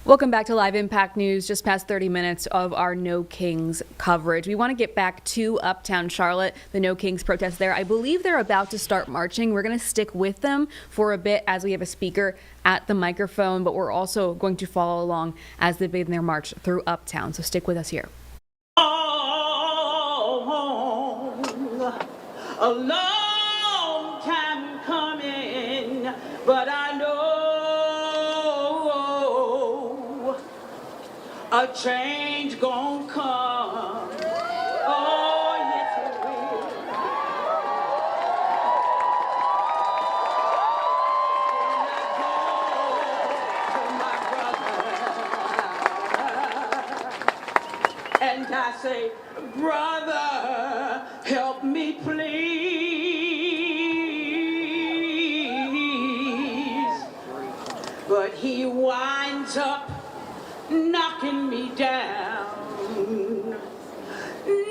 Welcome back to Live Impact News. Just past 30 minutes of our No Kings coverage. We want to get back to Uptown Charlotte, the No Kings protest there. I believe they're about to start marching. We're going to stick with them for a bit as we have a speaker at the microphone, but we're also going to follow along as they begin their march through Uptown. So stick with us here. A long time coming, but I know a change gon' come. Oh, yes it will. When I go to my brother and I say, brother, help me please. But he winds up knocking me down,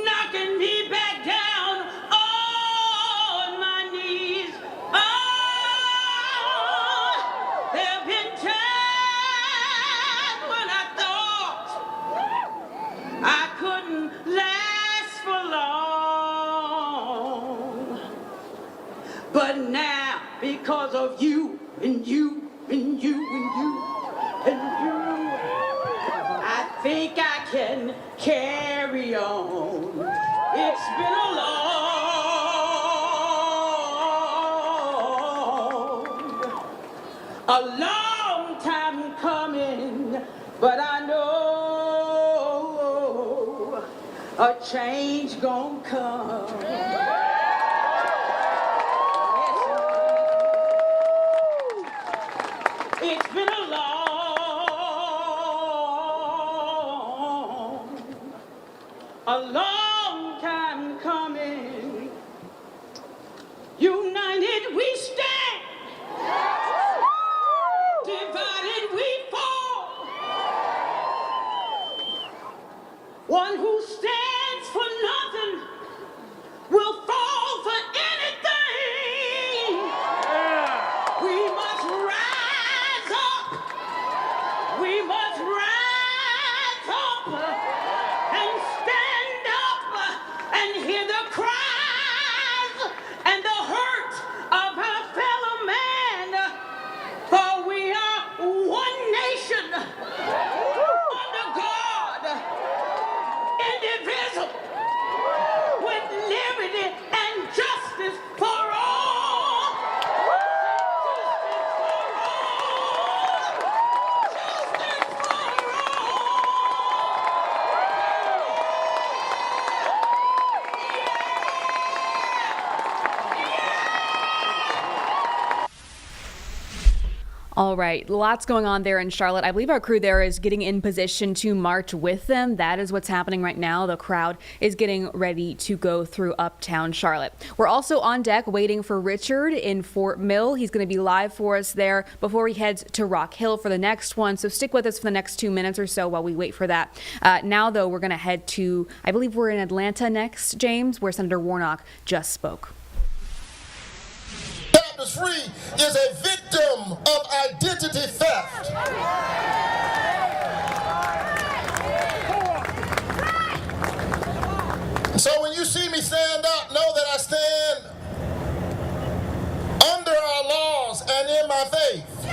knocking me back down on my knees. Oh, there have been times when I thought I couldn't last for long, but now because of you and you and you and you and you, I think I can carry on. It's been a long time coming, but I know a change gon' come. It's been a long time coming. United we stand, divided we fall. One who stands for nothing will fall for anything. We must rise up. We must rise up and stand up and hear the cries and the hurt of our fellow man. For we are one nation under God, indivisible, with liberty and justice for all. All right, lots going on there in Charlotte. I believe our crew there is getting in position to march with them. That is what's happening right now. The crowd is getting ready to go through Uptown Charlotte. We're also on deck waiting for Richard in Fort Mill. He's going to be live for us there before he heads to Rock Hill for the next one. So stick with us for the next 2 minutes or so while we wait for that. Now, though, we're going to head to, I believe we're in Atlanta next, James, where Senator Warnock just spoke. Free is a victim of identity theft. So when you see me stand up, know that I stand under our laws and in my faith.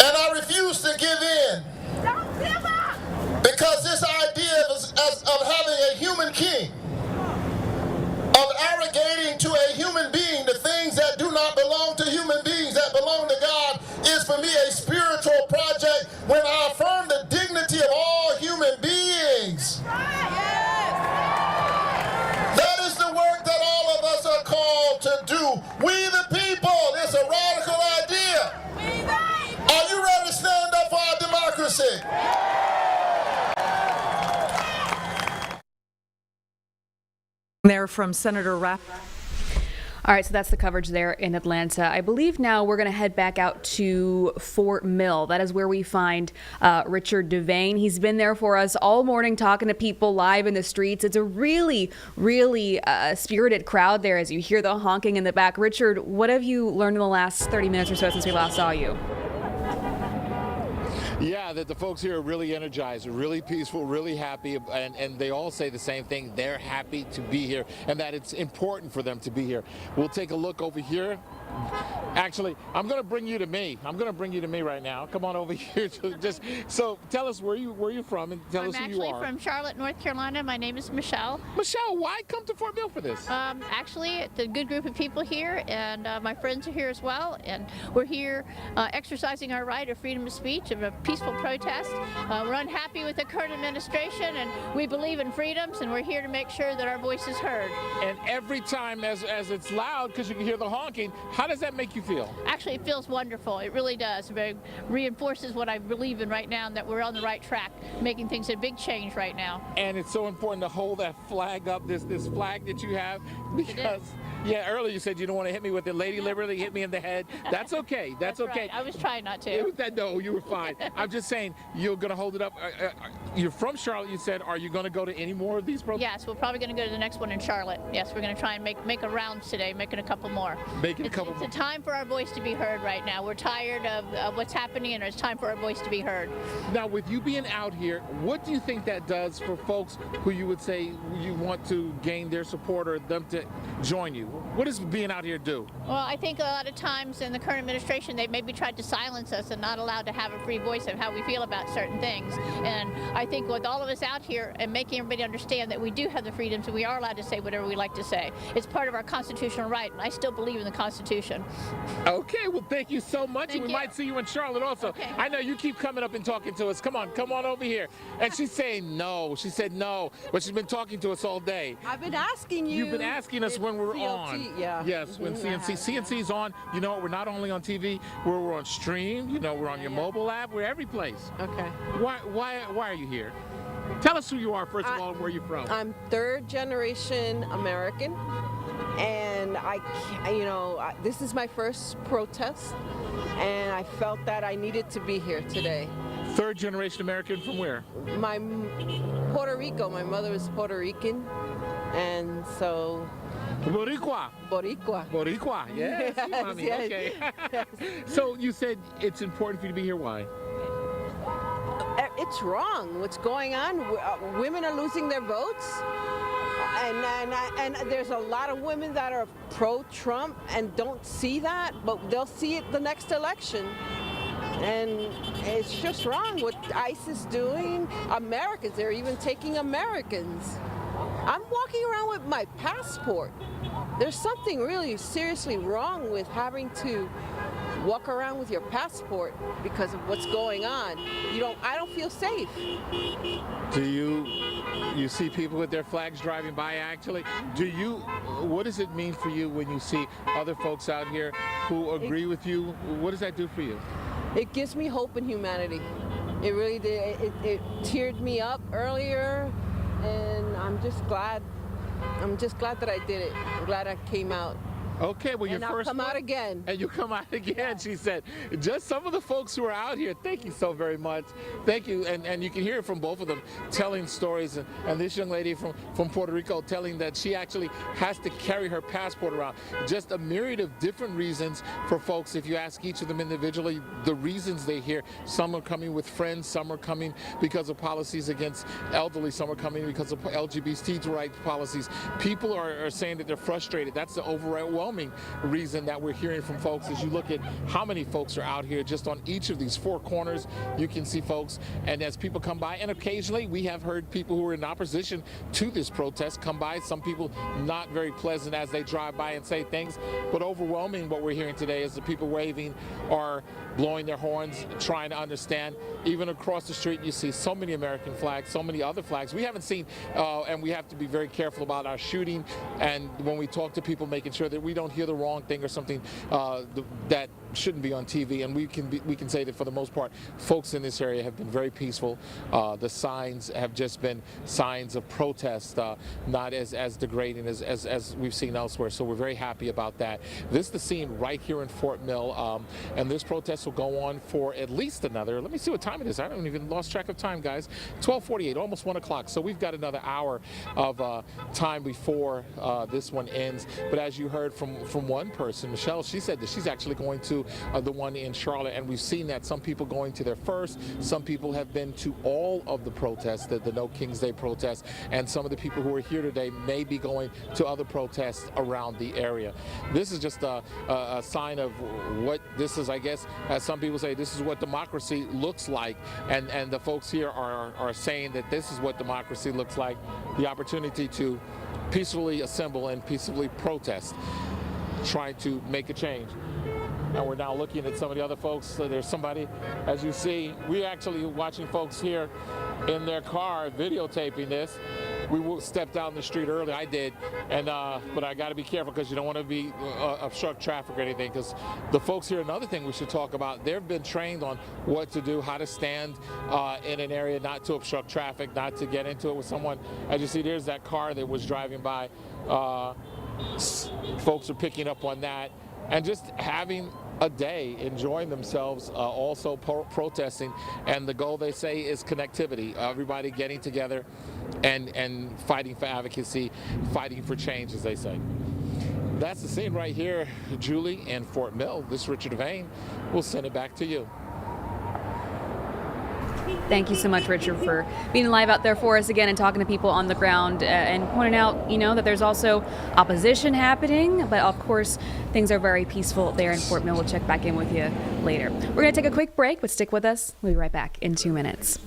And I refuse to give in. Because this idea of having a human king, of arrogating to a human being the things that do not belong to human beings that belong to God, is for me a spiritual project when I affirm the dignity of all human beings. That is the work that all of us are called to do. We the people, it's a radical idea. Are you ready to stand up for our democracy? There from Senator Rapp. All right, so that's the coverage there in Atlanta. I believe now we're going to head back out to Fort Mill. That is where we find Richard Devane. He's been there for us all morning talking to people live in the streets. It's a really spirited crowd there as you hear the honking in the back. Richard, what have you learned in the last 30 minutes or so since we last saw you? Yeah, that the folks here are really energized, really peaceful, really happy, and they all say the same thing. They're happy to be here and that it's important for them to be here. We'll take a look over here. Actually, I'm going to bring you to me. I'm going to bring you to me right now. Come on over here. So tell us where you're from and tell us who you are. I'm actually from Charlotte, North Carolina. My name is Michelle. Michelle, why come to Fort Mill for this? Actually, it's a good group of people here, and my friends are here as well. And we're here exercising our right of freedom of speech, of a peaceful protest. We're unhappy with the current administration, and we believe in freedoms, and we're here to make sure that our voice is heard. And every time as it's loud, because you can hear the honking, how does that make you feel? Actually, it feels wonderful. It really does. It reinforces what I believe in right now, and that we're on the right track, making things a big change right now. And it's so important to hold that flag up, this flag that you have, because yeah, earlier you said you don't want to hit me with it. Lady Liberty hit me in the head. That's okay. That's okay. Right. I was trying not to. No, you were fine. I'm just saying you're going to hold it up. You're from Charlotte, you said. Are you going to go to any more of these protests? Yes, we're probably going to go to the next one in Charlotte. Yes, we're going to try and make a rounds today, making a couple more. It's a time for our voice to be heard right now. We're tired of what's happening, and it's time for our voice to be heard. Now, with you being out here, what do you think that does for folks who you would say you want to gain their support or them to join you? What does being out here do? Well, I think a lot of times in the current administration, they maybe tried to silence us and not allowed to have a free voice of how we feel about certain things. And I think with all of us out here and making everybody understand that we do have the freedoms and we are allowed to say whatever we like to say. It's part of our constitutional right, and I still believe in the Constitution. Okay, well, thank you so much. We might see you in Charlotte also. Okay. I know you keep coming up and talking to us. Come on over here. And she's saying no. She said no, but she's been talking to us all day. I've been asking you. You've been asking us when we're on. Yeah. Yes, when CNC's on. You know, we're not only on TV, we're on stream. You know, we're on your mobile app. We're every place. Okay. Why are you here? Tell us who you are, first of all, and where you're from. I'm third generation American, and this is my first protest, and I felt that I needed to be here today. Third generation American from where? Puerto Rico. My mother was Puerto Rican, and so. Boricua. Yes. Yes, Mommy. yes. Okay. Yes. So you said it's important for you to be here. Why? It's wrong. What's going on? Women are losing their votes, and there's a lot of women that are pro-Trump and don't see that, but they'll see it the next election. And it's just wrong what ICE is doing. Americans, they're even taking Americans. I'm walking around with my passport. There's something really seriously wrong with having to walk around with your passport because of what's going on. I don't feel safe. Do you see people with their flags driving by actually? What does it mean for you when you see other folks out here who agree with you? What does that do for you? It gives me hope in humanity. It really did. It teared me up earlier, and I'm just glad that I did it. I'm glad I came out. Okay, well, and I'll come out again. And you come out again, she said. Just some of the folks who are out here, thank you so very much. Thank you. And you can hear it from both of them telling stories. And this young lady from Puerto Rico telling that she actually has to carry her passport around. Just a myriad of different reasons for folks. If you ask each of them individually, the reasons they're here. Some are coming with friends. Some are coming because of policies against elderly. Some are coming because of LGBT rights policies. People are saying that they're frustrated. That's the overwhelming reason that we're hearing from folks. As you look at how many folks are out here just on each of these four corners, you can see folks. And as people come by, and occasionally we have heard people who are in opposition to this protest come by. Some people not very pleasant as they drive by and say things, but overwhelming what we're hearing today is the people waving or blowing their horns, trying to understand. Even across the street, you see so many American flags, so many other flags. We haven't seen, and we have to be very careful about our shooting. And when we talk to people, making sure that we don't hear the wrong thing or something that shouldn't be on TV. And we can say that for the most part, folks in this area have been very peaceful. The signs have just been signs of protest, not as degrading as we've seen elsewhere. So we're very happy about that. This is the scene right here in Fort Mill, and this protest will go on for at least another, let me see what time it is. I don't even lost track of time, guys. 12:48, almost 1 o'clock. So we've got another hour of time before this one ends. But as you heard from one person, Michelle, she said that she's actually going to to the one in Charlotte, and we've seen that some people going to their first, some people have been to all of the protests, the No King's Day protests, and some of the people who are here today may be going to other protests around the area. This is just a sign of what this is, I guess, as some people say, this is what democracy looks like, and the folks here are saying that this is what democracy looks like, the opportunity to peacefully assemble and peacefully protest, trying to make a change. And we're now looking at some of the other folks. So there's somebody, as you see, we're actually watching folks here in their car videotaping this. We stepped down the street early, I did, and but I got to be careful because you don't want to be obstruct traffic or anything, because the folks here, another thing we should talk about, they've been trained on what to do, how to stand in an area, not to obstruct traffic, not to get into it with someone. As you see, there's that car that was driving by. Folks are picking up on that, and just having a day, enjoying themselves, also protesting. And the goal, they say, is connectivity. Everybody getting together and fighting for advocacy, fighting for change, as they say. That's the scene right here, Julie, in Fort Mill. This is Richard Devane. We'll send it back to you. Thank you so much, Richard, for being live out there for us again and talking to people on the ground and pointing out, that there's also opposition happening. But of course, things are very peaceful there in Fort Mill. We'll check back in with you later. We're going to take a quick break, but stick with us. We'll be right back in 2 minutes.